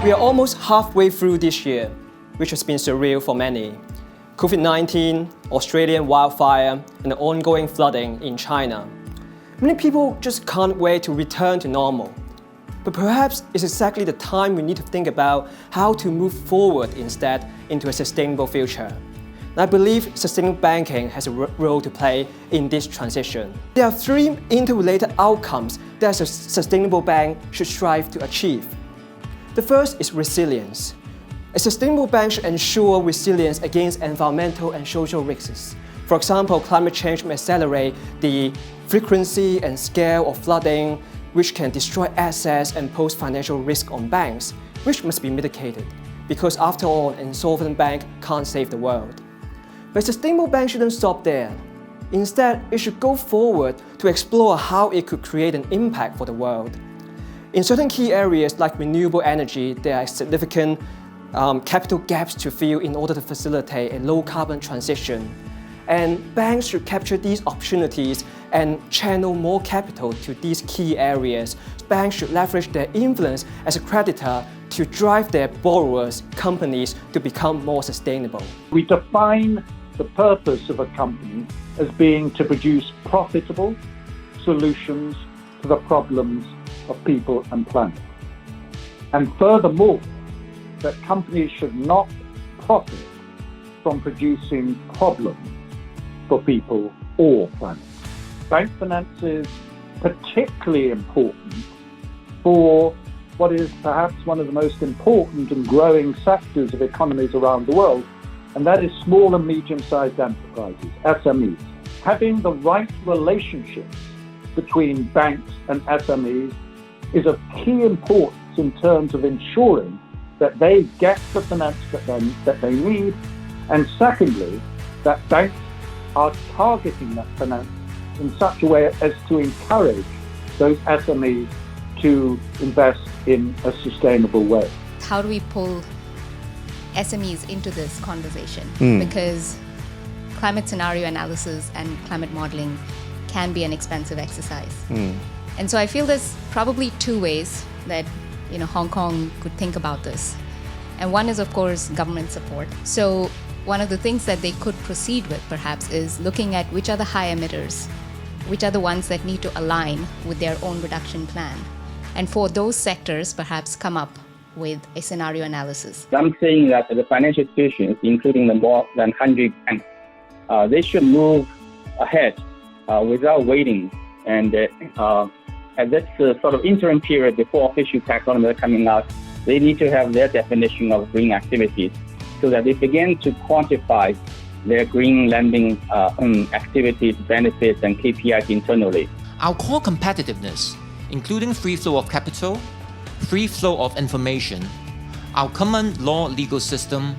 We are almost halfway through this year, which has been surreal for many. COVID-19, Australian wildfire, and the ongoing flooding in China. Many people just can't wait to return to normal. But perhaps it's exactly the time we need to think about how to move forward instead into a sustainable future. And I believe sustainable banking has a role to play in this transition. There are three interrelated outcomes that a sustainable bank should strive to achieve. The first is resilience. A sustainable bank should ensure resilience against environmental and social risks. For example, climate change may accelerate the frequency and scale of flooding, which can destroy assets and pose financial risk on banks, which must be mitigated, because after all, an insolvent bank can't save the world. But a sustainable bank shouldn't stop there. Instead, it should go forward to explore how it could create an impact for the world. In certain key areas like renewable energy, there are significant capital gaps to fill in order to facilitate a low-carbon transition. And banks should capture these opportunities and channel more capital to these key areas. Banks should leverage their influence as a creditor to drive their borrowers, companies, to become more sustainable. We define the purpose of a company as being to produce profitable solutions to the problems of people and planet. And furthermore, that companies should not profit from producing problems for people or planet. Bank finance is particularly important for what is perhaps one of the most important and growing sectors of economies around the world, and that is small and medium-sized enterprises, SMEs. Having the right relationships between banks and SMEs is of key importance in terms of ensuring that they get the finance that they need, and secondly, that banks are targeting that finance in such a way as to encourage those SMEs to invest in a sustainable way. How do we pull SMEs into this conversation? Because climate scenario analysis and climate modeling can be an expensive exercise. And so I feel there's probably two ways that Hong Kong could think about this. And one is, of course, government support. So one of the things that they could proceed with, perhaps, is looking at which are the high emitters, which are the ones that need to align with their own reduction plan. And for those sectors, perhaps come up with a scenario analysis. I'm saying that the financial institutions, including the more than 100 banks, they should move ahead without waiting. And at this sort of interim period before official taxonomy are coming out, they need to have their definition of green activities so that they begin to quantify their green lending activities, benefits, and KPIs internally. Our core competitiveness, including free flow of capital, free flow of information, our common law legal system,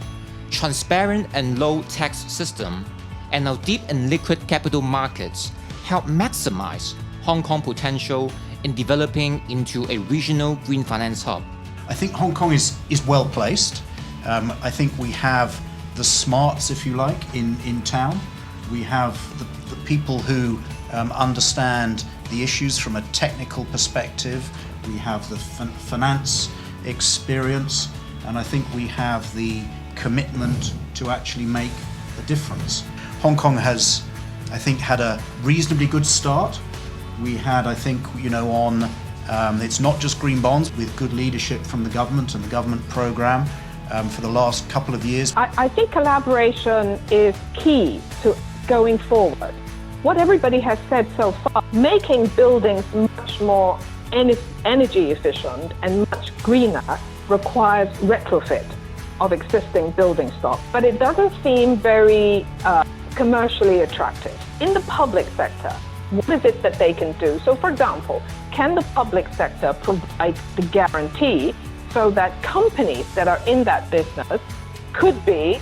transparent and low tax system, and our deep and liquid capital markets help maximize Hong Kong potential in developing into a regional green finance hub. I think Hong Kong is well placed. I think we have the smarts, if you like, in town. We have the people who understand the issues from a technical perspective. We have the finance experience, and I think we have the commitment to actually make a difference. Hong Kong has, I think, had a reasonably good start. We had, I think, it's not just green bonds, with good leadership from the government and the government program for the last couple of years. I think collaboration is key to going forward. What everybody has said so far, making buildings much more energy efficient and much greener requires retrofit of existing building stock, but it doesn't seem very commercially attractive. In the public sector, what is it that they can do? So for example, can the public sector provide the guarantee so that companies that are in that business could be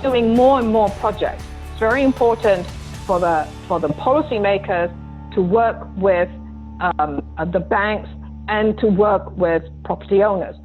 doing more and more projects? It's very important for the policymakers to work with the banks and to work with property owners.